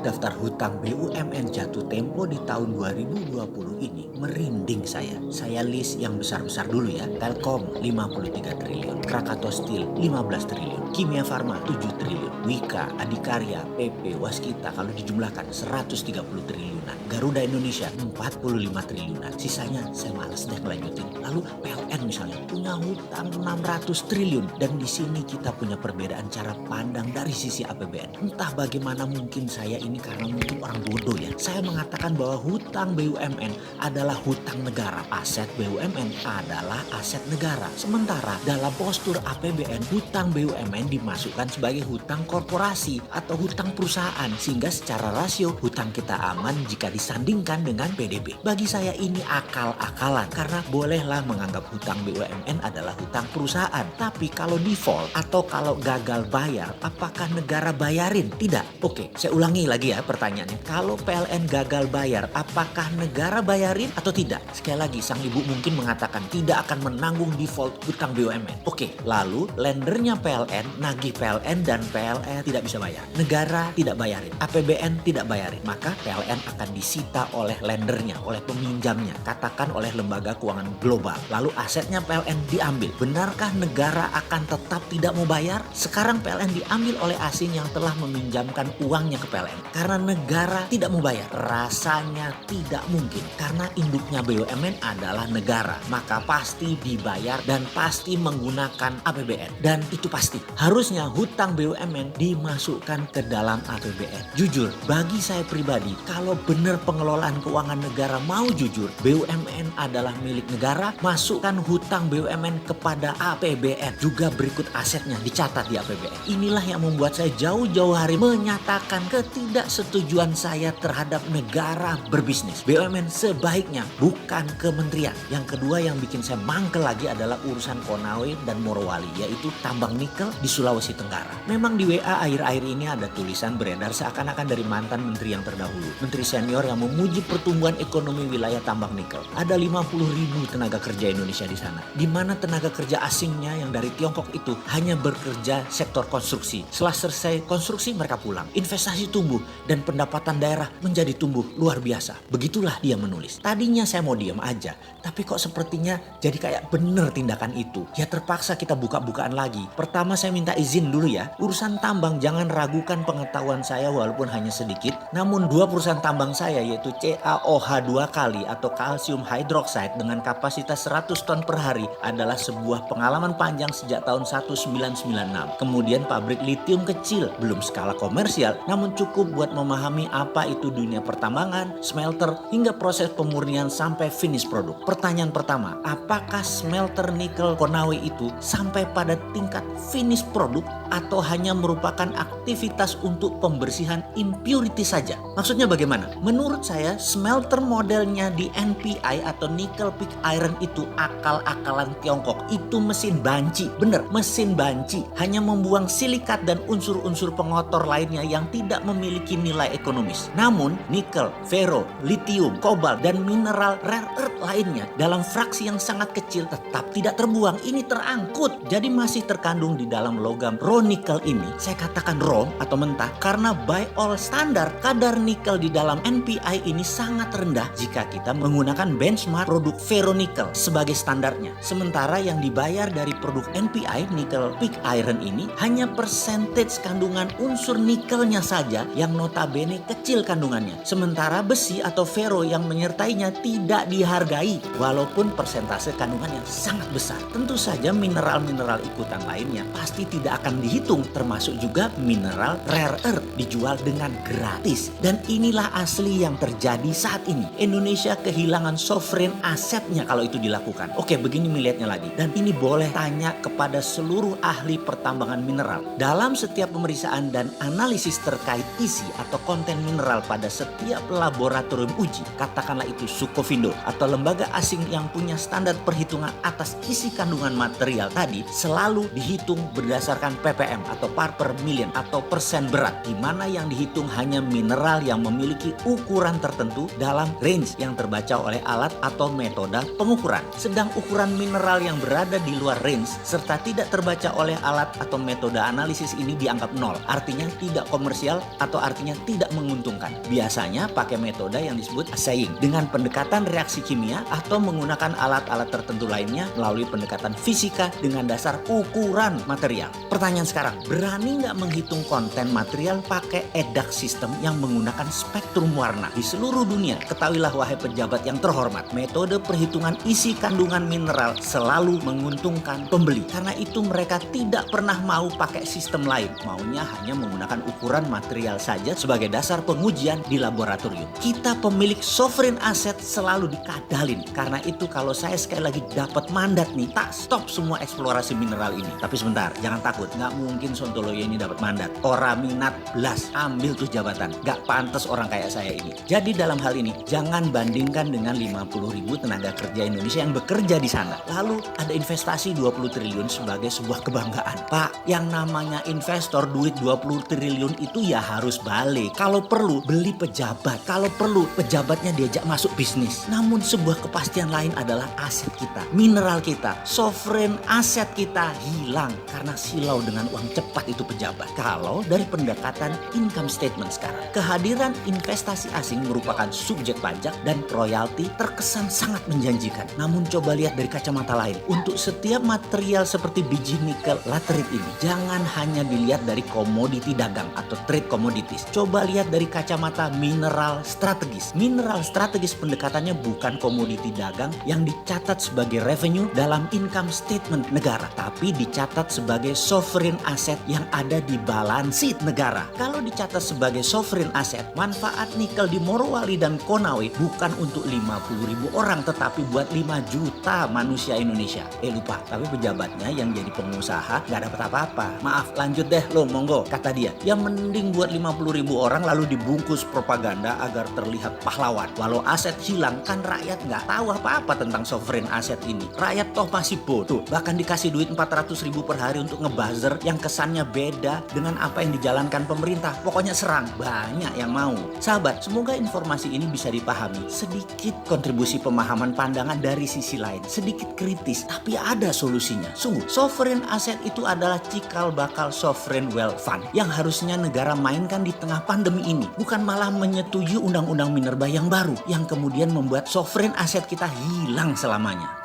daftar hutang BUMN jatuh tempo di tahun 2020 ini merinding saya. Saya list yang besar-besar dulu ya. Telkom 53 triliun, Krakatau Steel 15 triliun, Kimia Farma 7 triliun, Wika, Adikarya, PP, Waskita kalau dijumlahkan 130 triliunan, Garuda Indonesia 45 triliunan. Sisanya saya malas deh melanjutin. Lalu PLN misalnya punya hutang 600 triliun dan di sini kita punya perbedaan cara pandang dari sisi APBN. Entah bagaimana mungkin saya ini karena mungkin orang bodoh ya. Saya mengatakan bahwa hutang BUMN adalah hutang negara. Aset BUMN adalah aset negara. Sementara dalam postur APBN, hutang BUMN dimasukkan sebagai hutang korporasi atau hutang perusahaan. Sehingga secara rasio hutang kita aman jika disandingkan dengan PDB. Bagi saya ini akal-akalan karena bolehlah menganggap hutang BUMN adalah hutang perusahaan. Tapi kalau default atau kalau gagal bayar, apakah negara bayarin? Tidak. Oke, saya ulangi lagi ya pertanyaannya. Kalau PLN gagal bayar, apakah negara bayarin atau tidak? Sekali lagi, sang ibu mungkin mengatakan tidak akan menanggung default hutang BUMN. Oke, lalu lendernya PLN, nagih PLN dan PLN tidak bisa bayar. Negara tidak bayarin, APBN tidak bayarin. Maka PLN akan disita oleh lendernya, oleh peminjamnya. Katakan oleh lembaga keuangan global. Lalu asetnya PLN diambil. Benarkah negara akan tetap tidak mau bayar? Sekarang PLN diambil oleh asing yang telah meminjamkan uangnya ke PLN. Karena negara tidak mau bayar. Rasanya tidak mungkin. Karena induknya BUMN adalah negara. Maka pasti dibayar dan pasti menggunakan APBN. Dan itu pasti. Harusnya hutang BUMN dimasukkan ke dalam APBN. Jujur, bagi saya pribadi, kalau benar pengelolaan keuangan negara mau jujur, BUMN adalah milik negara, masukkan hutang BUMN kepada APBN. Juga berikut asetnya dicatat di APBN. Inilah yang membuat saya jauh-jauh hari menyatakan ketidaksetujuan saya terhadap negara berbisnis. BUMN sebaiknya bukan kementerian. Yang kedua yang bikin saya mangkel lagi adalah urusan Konawe dan Morowali, yaitu tambang nikel di Sulawesi Tenggara. Memang di WA akhir-akhir ini ada tulisan beredar seakan-akan dari mantan menteri yang terdahulu. Menteri senior yang memuji pertumbuhan ekonomi wilayah tambang nikel. Ada 50.000 tenaga kerja Indonesia di sana. Di mana tenaga kerja asingnya yang dari Tiongkok itu hanya bekerja sektor konstruksi. Setelah selesai konstruksi mereka pulang. Investasi tumbuh dan pendapatan daerah menjadi tumbuh luar biasa. Begitulah dia menulis. Tadinya saya mau diam aja, tapi kok sepertinya jadi kayak bener tindakan itu. Ya terpaksa kita buka-bukaan lagi. Pertama saya minta izin dulu ya. Urusan tambang jangan ragukan pengetahuan saya walaupun hanya sedikit. Namun dua perusahaan tambang saya yaitu CaOH 2 kali atau kalsium hydroxide dengan kapasitas 100 ton per hari adalah sebuah pengalaman panjang sejak tahun 1996. Kemudian pabrik litium kecil, belum skala komersial, namun cukup buat memahami apa itu dunia pertambangan, smelter, hingga proses pemurnian sampai finish produk. Pertanyaan pertama, apakah smelter nikel Konawe itu sampai pada tingkat finish produk atau hanya merupakan aktivitas untuk pembersihan impurity saja? Maksudnya bagaimana? Menurut saya smelter modelnya di NPI atau nickel pig iron itu akal-akalan Tiongkok. Itu mesin banci, bener mesin banci, hanya membuang silikat dan unsur-unsur pengotor lainnya yang tidak memiliki nilai ekonomis. Namun nikel, fero, lithium, kobalt dan mineral rare earth lainnya dalam fraksi yang sangat kecil tetap tidak terbuang. Ini terangkut, jadi masih terkandung di dalam logam raw nikel ini. Saya katakan raw atau mentah karena by all standar kadar nikel di dalam NPI ini sangat rendah jika kita menggunakan benchmark produk ferronikel sebagai standarnya. Sementara yang dibayar dari produk NPI nickel pig iron ini hanya percentage kandungan unsur nikelnya saja yang notabene kecil kandungannya. Sementara besi atau ferro yang menyertainya tidak dihargai walaupun persentase kandungannya sangat besar. Tentu saja mineral-mineral ikutan lainnya pasti tidak akan dihitung, termasuk juga mineral rare earth dijual dengan gratis. Dan inilah asli yang terjadi saat ini. Indonesia kehilangan sovereign asetnya kalau itu dilakukan. Oke, begini melihatnya lagi. Dan ini boleh tanya kepada seluruh ahli pertambangan mineral. Dalam setiap pemeriksaan dan analisis terkait isi atau konten mineral pada setiap laboratorium uji, katakanlah itu Sukovindo atau lembaga asing yang punya standar perhitungan atas isi kandungan material tadi, selalu dihitung berdasarkan ppm atau part per million atau persen berat, di mana yang dihitung hanya mineral yang memiliki ukuran tertentu dalam range yang terbaca oleh alat atau metode pengukuran. Sedang ukuran mineral yang berada di luar range serta tidak terbaca oleh alat atau metode analisis ini dianggap nol, artinya tidak komersial atau artinya tidak menguntungkan. Biasanya pakai metode yang disebut assaying dengan pendekatan reaksi kimia atau menggunakan alat-alat tertentu lainnya melalui pendekatan fisika dengan dasar ukuran material. Pertanyaan sekarang, berani nggak menghitung konten material pakai EDAC system yang menggunakan spektrum warna? Di seluruh dunia, ketahuilah wahai pejabat yang terhormat, metode perhitungan isi kandungan mineral selalu menguntungkan pembeli. Karena itu mereka tidak pernah mau pakai sistem lain. Maunya hanya menggunakan ukuran material saja sebagai dasar pengujian di laboratorium. Kita pemilik sovereign asset selalu dikadalin. Karena itu kalau saya sekali lagi dapat mandat nih, tak stop semua eksplorasi mineral ini. Tapi sebentar, jangan takut. Nggak mungkin Sontoloyo ini dapat mandat. Orang minat belas, ambil tuh jabatan. Nggak pantas orang kayak saya ini. Jadi dalam hal ini, jangan bandingkan dengan 50.000 tenaga kerja Indonesia yang bekerja di sana. Lalu ada investasi 20 triliun sebagai sebuah kebanggaan. Pak, yang namanya investor duit 20 triliun itu ya harus balik. Kalau perlu beli pejabat, kalau perlu pejabatnya diajak masuk bisnis. Namun sebuah kepastian lain adalah aset kita, mineral kita, sovereign aset kita hilang karena silau dengan uang cepat itu pejabat. Kalau dari pendekatan income statement sekarang, kehadiran investasi asing merupakan subjek pajak dan royalti terkesan sangat menjanjikan. Namun coba lihat dari kacamata lain. Untuk setiap material seperti biji nikel laterit ini, jangan hanya dilihat dari komoditi dagang atau trade commodities. Coba lihat dari kacamata mineral strategis. Mineral strategis pendekatannya bukan komoditi dagang yang dicatat sebagai revenue dalam income statement negara, tapi dicatat sebagai sovereign asset yang ada di balance sheet negara. Kalau dicatat sebagai sovereign asset, manfaat nikel di Morowali dan Konawe bukan untuk 50.000 orang, tetapi buat 5 juta manusia Indonesia. Lupa, tapi pejabatnya yang jadi pengusaha gak dapat apa-apa. Maaf, lanjut deh lo, monggo, kata dia. Ya mending buat 50.000 orang lalu dibungkus propaganda agar terlihat pahlawan. Walau aset hilang, kan rakyat gak tahu apa-apa tentang sovereign asset ini. Rakyat toh masih bodoh. Bahkan dikasih duit 400.000 per hari untuk ngebuzzer yang kesannya beda dengan apa yang dijalankan pemerintah. Pokoknya serang, banyak yang mau. Sahabat, semoga informasi ini bisa dipahami. Sedikit kontribusi pemahaman pandangan dari sisi lain. Sedikit kritis, tapi ada solusinya. Sungguh, sovereign asset itu adalah cikal bakal sovereign wealth fund yang harusnya negara mainkan di tengah pandemi ini. Bukan malah menyetujui undang-undang minerba yang baru yang kemudian membuat sovereign asset kita hilang selamanya.